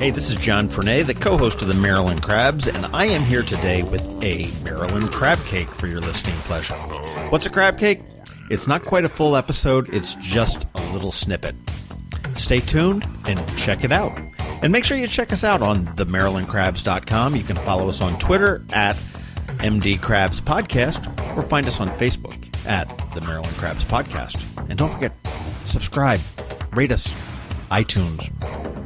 Hey, this is John Fernay, the co-host of the Maryland Crabs, and I am here today with a Maryland Crabcake for your listening pleasure. What's a crabcake? It's not quite a full episode, it's just a little snippet. Stay tuned and check it out. And make sure you check us out on themarylandcrabs.com. You can follow us on Twitter at MD Crabs Podcast or find us on Facebook at the Maryland Crabs Podcast. And don't forget, subscribe, rate us, iTunes.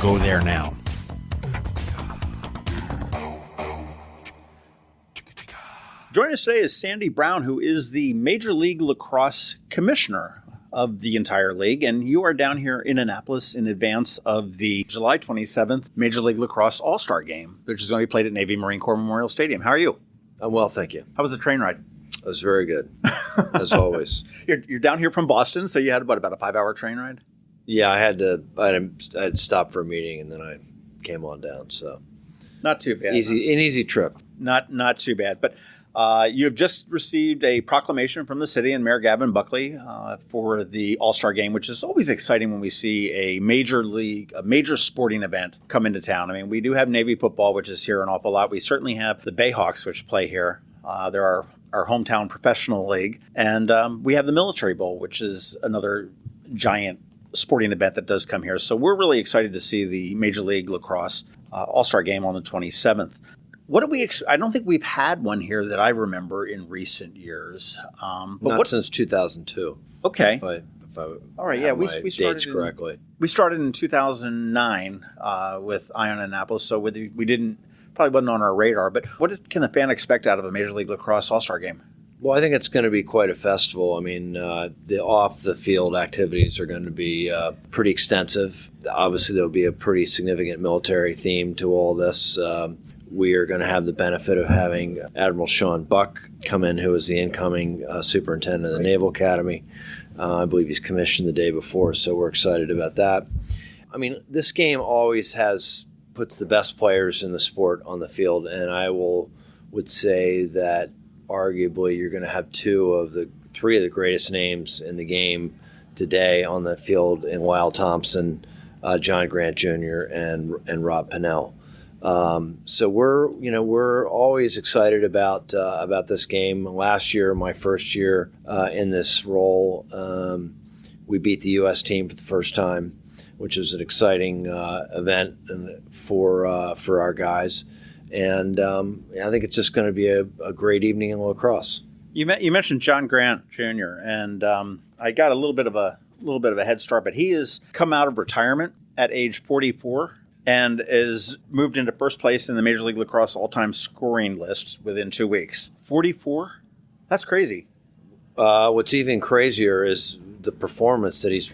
Go there now. Joining us today is Sandy Brown, who is the Major League Lacrosse Commissioner of the entire league. And you are down here in Annapolis in advance of the July 27th Major League Lacrosse All-Star Game, which is going to be played at Navy Marine Corps Memorial Stadium. How are you? I'm well, thank you. How was the train ride? It was very good, as always. You're down here from Boston, so you had about a 5-hour train ride? Yeah, I had to stop for a meeting, and then I came on down. So not too bad. An easy trip. Not too bad. But you have just received a proclamation from the city and Mayor Buckley for the All-Star Game, which is always exciting when we see a major sporting event come into town. I mean, we do have Navy football, which is here an awful lot. We certainly have the Bayhawks, which play here. There are our hometown professional league. And we have the Military Bowl, which is another giant sporting event that does come here. So we're really excited to see the Major League Lacrosse All-Star Game on the 27th. What do we? I don't think we've had one here that I remember in recent years. Not since 2002. Okay. If I all right. Yeah, we started correctly. We started in 2009 with Ion Annapolis, so we probably wasn't on our radar. But what can the fan expect out of a Major League Lacrosse All-Star Game? Well, I think it's going to be quite a festival. I mean, the off-the-field activities are going to be pretty extensive. Obviously, there'll be a pretty significant military theme to all this. We are going to have the benefit of having Admiral Sean Buck come in, who is the incoming superintendent of the Naval Academy. I believe he's commissioned the day before, so we're excited about that. I mean, this game always puts the best players in the sport on the field, and I would say that arguably you're going to have three of the greatest names in the game today on the field in Lyle Thompson, John Grant Jr., and Rob Pennell. So we're always excited about this game. Last year, my first year in this role, we beat the U.S. team for the first time, which was an exciting event for our guys. And I think it's just going to be a great evening in lacrosse. You mentioned John Grant Jr. and I got a little bit of a head start, but he has come out of retirement at age 44. And is moved into first place in the Major League Lacrosse all-time scoring list within 2 weeks. 44? That's crazy. What's even crazier is the performance that he's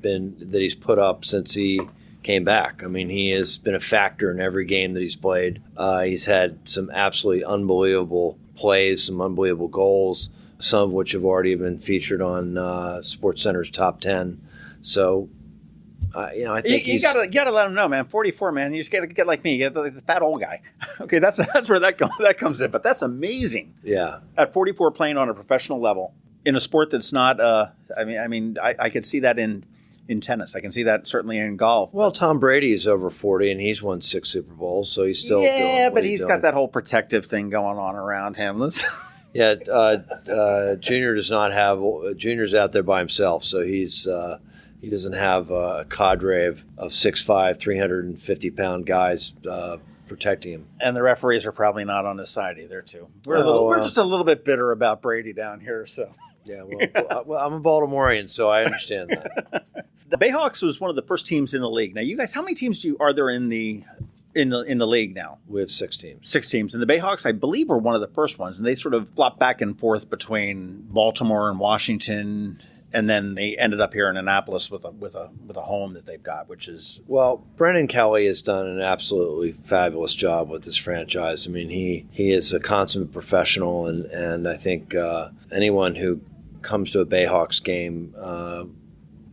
he's put up since he came back. I mean, he has been a factor in every game that he's played. He's had some absolutely unbelievable plays, some unbelievable goals, some of which have already been featured on SportsCenter's top 10. So. I think you gotta let him know, man. 44, man. You just gotta get like me. You get the fat old guy. Okay, that's where that comes in. But that's amazing. Yeah. At 44, playing on a professional level in a sport that's not. I could see that in tennis. I can see that certainly in golf. Well, Tom Brady is over 40 and he's won 6 Super Bowls, so he's still doing but he's got that whole protective thing going on around him. Yeah. Junior does not have. Junior's out there by himself, so he's. He doesn't have a cadre of 6'5", 350-pound guys protecting him. And the referees are probably not on his side either, too. We're just a little bit bitter about Brady down here. So yeah, well, I'm a Baltimorean, so I understand that. The Bayhawks was one of the first teams in the league. Now, you guys, how many teams are there in the league now? We have 6 teams. 6 teams. And the Bayhawks, I believe, were one of the first ones. And they sort of flopped back and forth between Baltimore and Washington. And then they ended up here in Annapolis with a home that they've got, which is... Well, Brendan Kelly has done an absolutely fabulous job with this franchise. I mean, he is a consummate professional, and I think anyone who comes to a Bayhawks game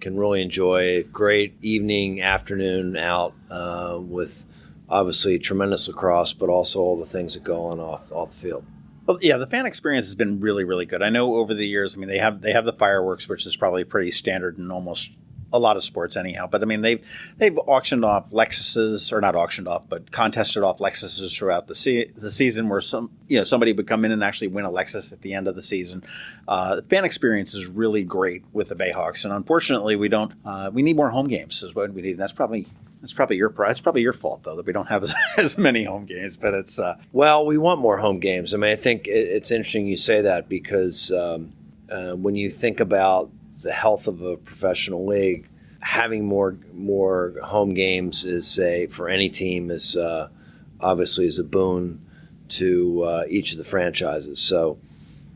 can really enjoy a great evening, afternoon out with obviously tremendous lacrosse, but also all the things that go on off the field. Well, yeah, the fan experience has been really, really good. I know over the years, I mean, they have the fireworks, which is probably pretty standard in almost a lot of sports anyhow. But I mean, they've auctioned off Lexuses, or not auctioned off, but contested off Lexuses throughout the season, where somebody would come in and actually win a Lexus at the end of the season. The fan experience is really great with the Bayhawks, and unfortunately, we don't. We need more home games is what we need. And that's probably your fault though that we don't have as many home games. But it's well, we want more home games. I mean, I think it's interesting you say that because when you think about the health of a professional league, having more home games for any team is obviously is a boon to each of the franchises. So,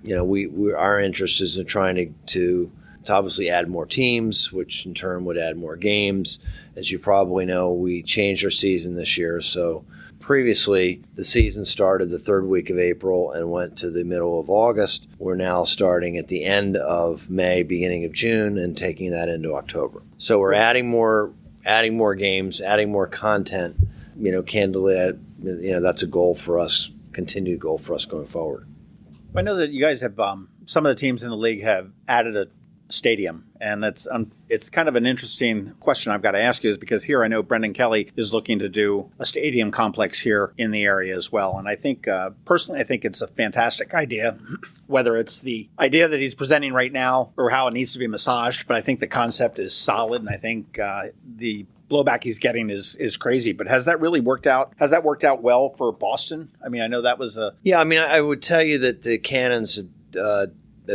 our interest is in trying to obviously add more teams, which in turn would add more games. As you probably know, we changed our season this year. So previously, the season started the third week of April and went to the middle of August. We're now starting at the end of May, beginning of June, and taking that into October. So we're adding more games, adding more content. Candidly, that's a goal for us, continued goal for us going forward. I know that you guys have some of the teams in the league have added a stadium, and it's kind of an interesting question I've got to ask you, is because here I know Brendan Kelly is looking to do a stadium complex here in the area as well, and I think personally I think it's a fantastic idea, whether it's the idea that he's presenting right now or how it needs to be massaged, but I think the concept is solid, and I think the blowback he's getting is crazy. But has that really worked out? Has that worked out well for Boston? I mean, I know that was a... Yeah, I mean, I would tell you that the Cannons have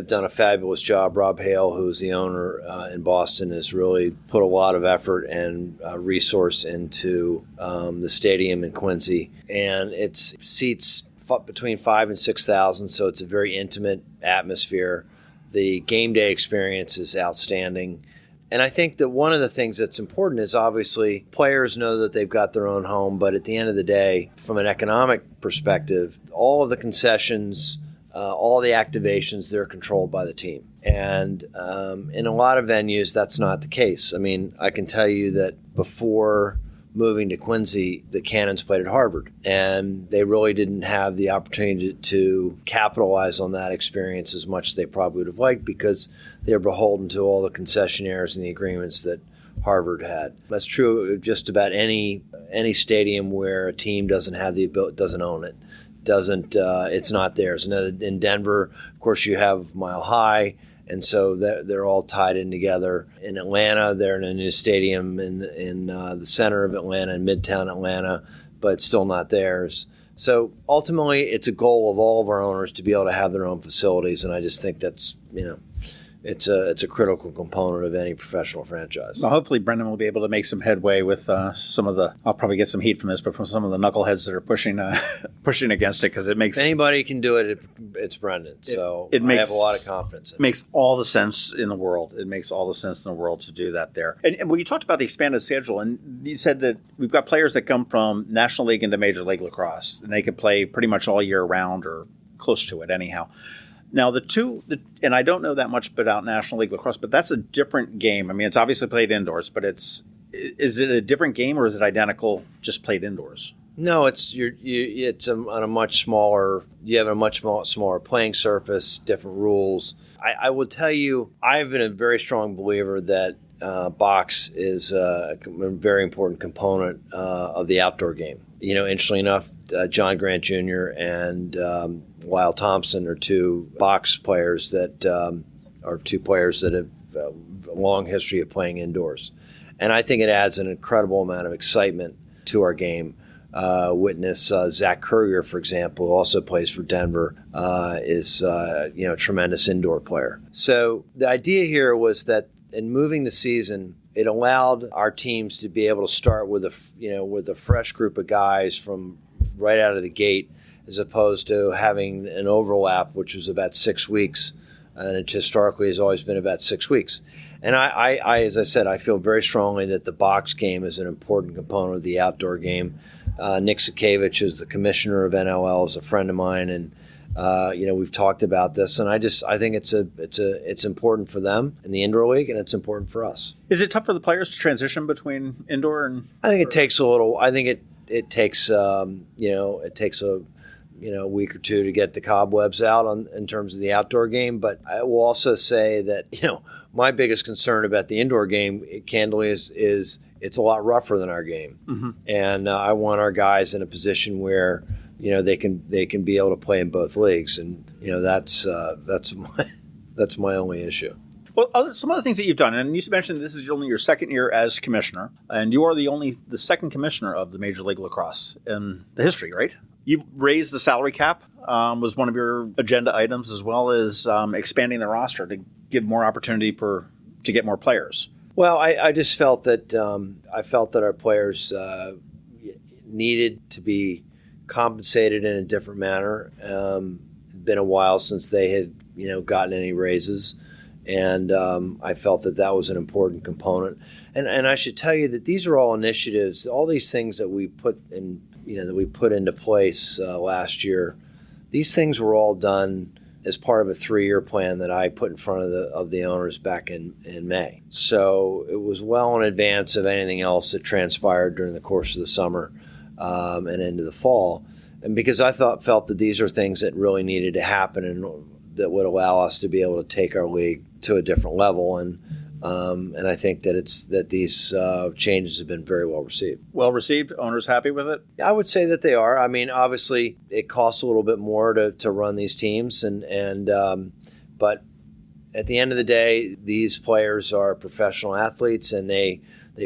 done a fabulous job. Rob Hale, who's the owner in Boston, has really put a lot of effort and resource into the stadium in Quincy. And it seats between 5,000 and 6,000, so it's a very intimate atmosphere. The game day experience is outstanding. And I think that one of the things that's important is obviously players know that they've got their own home, but at the end of the day, from an economic perspective, all of the concessions, all the activations, they're controlled by the team. And in a lot of venues, that's not the case. I mean, I can tell you that before moving to Quincy, the Cannons played at Harvard, and they really didn't have the opportunity to capitalize on that experience as much as they probably would have liked, because they're beholden to all the concessionaires and the agreements that Harvard had. That's true of just about any stadium where a team doesn't have the ability, doesn't own it. It's not theirs. And in Denver, of course, you have Mile High, and so they're all tied in together. In Atlanta, they're in a new stadium in the center of Atlanta, in Midtown Atlanta, but still not theirs. So ultimately, it's a goal of all of our owners to be able to have their own facilities, and I just think that's it's a critical component of any professional franchise. Well, hopefully Brendan will be able to make some headway with some of the, I'll probably get some heat from this, but from some of the knuckleheads that are pushing against it, because it makes... If anybody can do it, it's Brendan. So I have a lot of confidence in it. It makes all the sense in the world. It makes all the sense in the world to do that there. And when you talked about the expanded schedule, and you said that we've got players that come from National League into Major League Lacrosse, and they can play pretty much all year round or close to it anyhow. Now, and I don't know that much about National League Lacrosse, but that's a different game. I mean, it's obviously played indoors, but is it a different game, or is it identical, just played indoors? No, it's on a much smaller. You have a much smaller playing surface, different rules. I will tell you, I've been a very strong believer that box is a very important component of the outdoor game. Interestingly enough, John Grant Jr. and Lyle Thompson are two players that have a long history of playing indoors. And I think it adds an incredible amount of excitement to our game. Witness Zach Courier, for example, who also plays for Denver, is a tremendous indoor player. So the idea here was that in moving the season, it allowed our teams to be able to start with a fresh group of guys from right out of the gate, as opposed to having an overlap, which was about 6 weeks, and it historically has always been about 6 weeks. And I, as I said, I feel very strongly that the box game is an important component of the outdoor game. Nick Sakevich, who's the commissioner of NLL, is a friend of mine, and we've talked about this, and I think it's important for them in the indoor league, and it's important for us. Is it tough for the players to transition between indoor and? I think it takes a little. I think it takes a week or two to get the cobwebs out in terms of the outdoor game. But I will also say that my biggest concern about the indoor game, candidly, is it's a lot rougher than our game. Mm-hmm. And I want our guys in a position where, they can be able to play in both leagues. And, that's my only issue. Well, some other things that you've done, and you mentioned this is only your second year as commissioner, and you are the second commissioner of the Major League Lacrosse in the history, right? You raised the salary cap, was one of your agenda items, as well as expanding the roster to give more opportunity to get more players. Well, I just felt that our players needed to be compensated in a different manner. It'd been a while since they had gotten any raises. And I felt that was an important component. And I should tell you that these are all initiatives, all these things that we put into place last year. These things were all done as part of a 3-year plan that I put in front of the owners back in May. So it was well in advance of anything else that transpired during the course of the summer and into the fall. And because I felt that these are things that really needed to happen and that would allow us to be able to take our league to a different level, and I think that these changes have been very well received. Well received. Owners happy with it? I would say that they are. I mean, obviously, it costs a little bit more to run these teams, but at the end of the day, these players are professional athletes, and they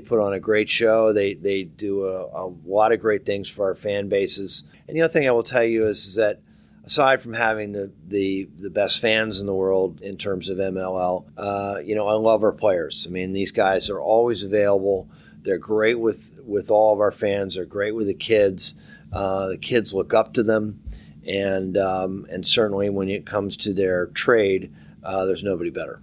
put on a great show. They do a lot of great things for our fan bases. And the other thing I will tell you is that, aside from having the best fans in the world in terms of MLL, I love our players. I mean, these guys are always available. They're great with all of our fans. They're great with the kids. The kids look up to them, and certainly when it comes to their trade, there's nobody better.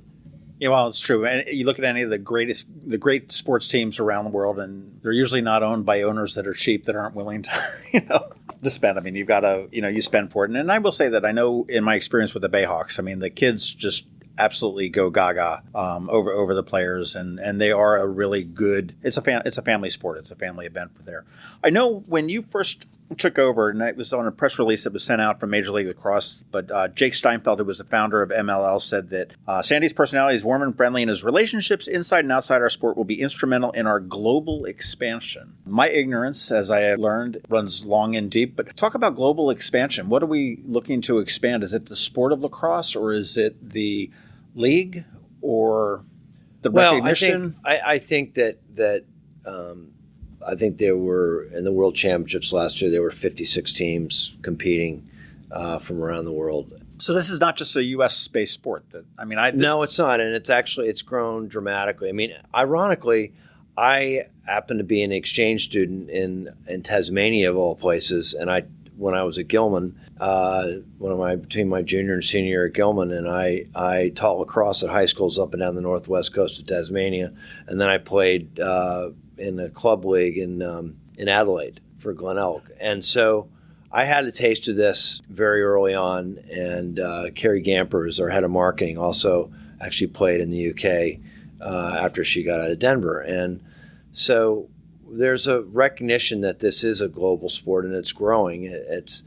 Yeah, well, it's true. And you look at any of the great sports teams around the world, and they're usually not owned by owners that are cheap, that aren't willing to, to spend. I mean, you've got to, you spend for it. And I will say that I know in my experience with the Bayhawks, I mean, the kids just absolutely go gaga over the players, and they are a really good. It's a family sport. It's a family event there. I know when you first took over, and it was on a press release that was sent out from Major League Lacrosse, but Jake Steinfeld, who was the founder of MLL, said that Sandy's personality is warm and friendly, and his relationships inside and outside our sport will be instrumental in our global expansion. My ignorance, as I have learned, runs long and deep, but talk about global expansion. What are we looking to expand? Is it the sport of lacrosse, or is it the league, or the recognition? I think that I think there were, in the World Championships last year, there were 56 teams competing from around the world. So this is not just a U.S.-based sport. No, it's not, and it's grown dramatically. I mean, ironically, I happened to be an exchange student in Tasmania, of all places, and when I was at Gilman, between my junior and senior year at Gilman, and I taught lacrosse at high schools up and down the northwest coast of Tasmania, and then I played in a club league in Adelaide for Glenelg. And so I had a taste of this very early on, and Carrie Gamper, who's our head of marketing, also actually played in the UK after she got out of Denver. And so there's a recognition that this is a global sport, and it's growing. It's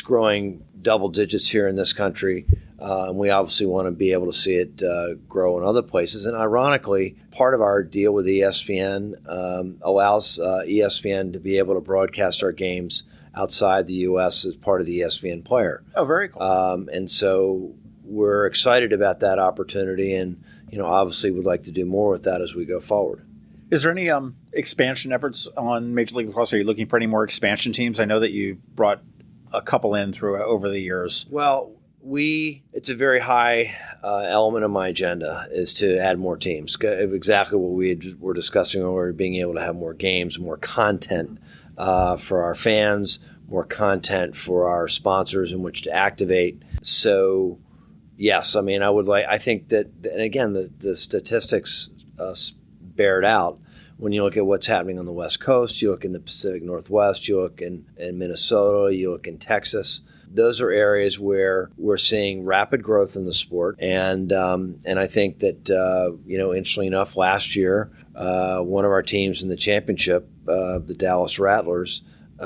growing double digits here in this country. And we obviously want to be able to see it grow in other places. And ironically, part of our deal with ESPN allows ESPN to be able to broadcast our games outside the U.S. as part of the ESPN player. Oh, very cool. And so we're excited about that opportunity, and obviously would like to do more with that as we go forward. Is there any expansion efforts on Major League Lacrosse? Are you looking for any more expansion teams? I know that you've brought a couple in over the years. Well, it's a very high element of my agenda is to add more teams. Exactly what we were discussing earlier, being able to have more games, more content for our fans, more content for our sponsors in which to activate. So, yes, I mean, I think that, and again, the statistics bear it out. When you look at what's happening on the West Coast, you look in the Pacific Northwest, you look in Minnesota, you look in Texas. Those are areas where we're seeing rapid growth in the sport, and I think that interestingly enough, last year one of our teams in the championship, the Dallas Rattlers,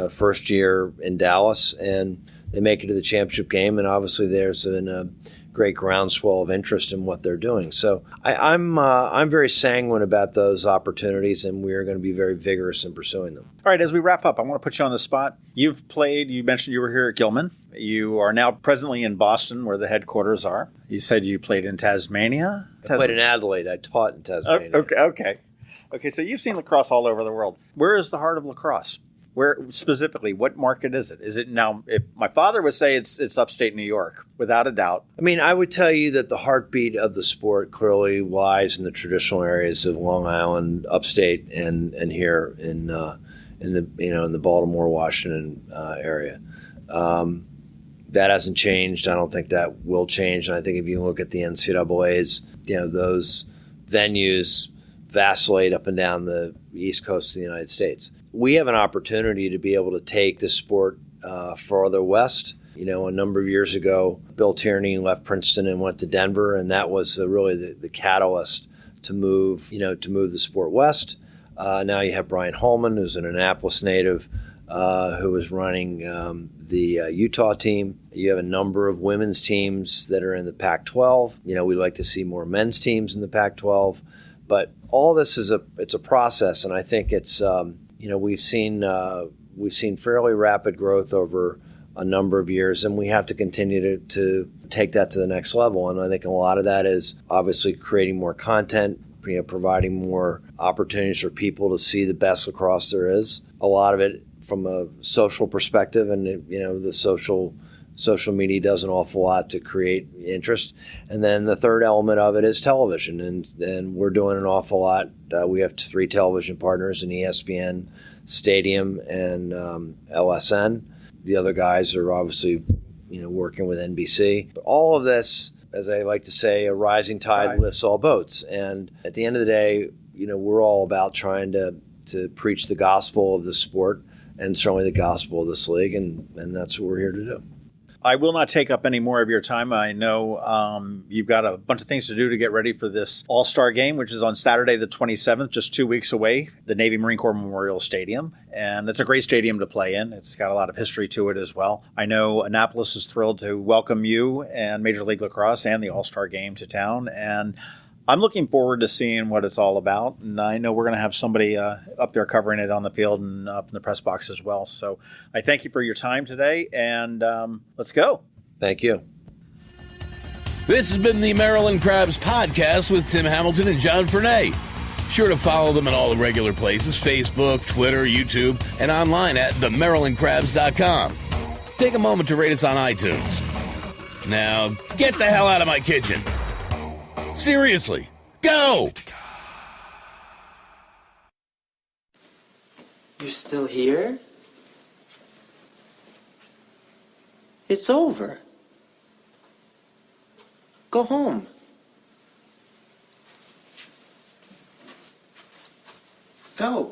first year in Dallas, and they make it to the championship game, and obviously there's been a great groundswell of interest in what they're doing. So I'm very sanguine about those opportunities, and we are going to be very vigorous in pursuing them. All right, as we wrap up, I want to put you on the spot. You mentioned you were here at Gilman. You are now presently in Boston, where the headquarters are. You said you played in Tasmania? I played in Adelaide. I taught in Tasmania. Okay, so you've seen lacrosse all over the world. Where is the heart of lacrosse? Where specifically, what market is it? Is it now, if my father would say it's upstate New York, without a doubt. I mean, I would tell you that the heartbeat of the sport clearly lies in the traditional areas of Long Island, upstate, and here in the Baltimore, Washington area. That hasn't changed. I don't think that will change. And I think if you look at the NCAA's, those venues vacillate up and down the East Coast of the United States. We have an opportunity to be able to take this sport further west. A number of years ago, Bill Tierney left Princeton and went to Denver, and that was really the catalyst to move the sport west. Now you have Brian Holman, who's an Annapolis native, who is running the Utah team. You have a number of women's teams that are in the Pac-12. We'd like to see more men's teams in the Pac-12. But all this it's a process, and I think it's we've seen fairly rapid growth over a number of years, and we have to continue to take that to the next level. And I think a lot of that is obviously creating more content, providing more opportunities for people to see the best lacrosse there is. A lot of it from a social perspective, and the social media does an awful lot to create interest. And then the third element of it is television, and we're doing an awful lot. We have 3 television partners in ESPN, Stadium, and LSN. The other guys are obviously working with NBC. But all of this, as I like to say, a rising tide lifts all boats. And at the end of the day, we're all about trying to preach the gospel of the sport, and certainly the gospel of this league, and that's what we're here to do. I will not take up any more of your time. I know you've got a bunch of things to do to get ready for this All-Star Game, which is on Saturday the 27th, just 2 weeks away, the Navy Marine Corps Memorial Stadium. And it's a great stadium to play in. It's got a lot of history to it as well. I know Annapolis is thrilled to welcome you and Major League Lacrosse and the All-Star Game to town. And I'm looking forward to seeing what it's all about. And I know we're going to have somebody up there covering it on the field and up in the press box as well. So I thank you for your time today, and let's go. Thank you. This has been the Maryland Crabs podcast with Tim Hamilton and John Fernay. Sure to follow them in all the regular places, Facebook, Twitter, YouTube, and online at themarylandcrabs.com. Take a moment to rate us on iTunes. Now, get the hell out of my kitchen. Seriously, go! You're still here? It's over. Go home. Go.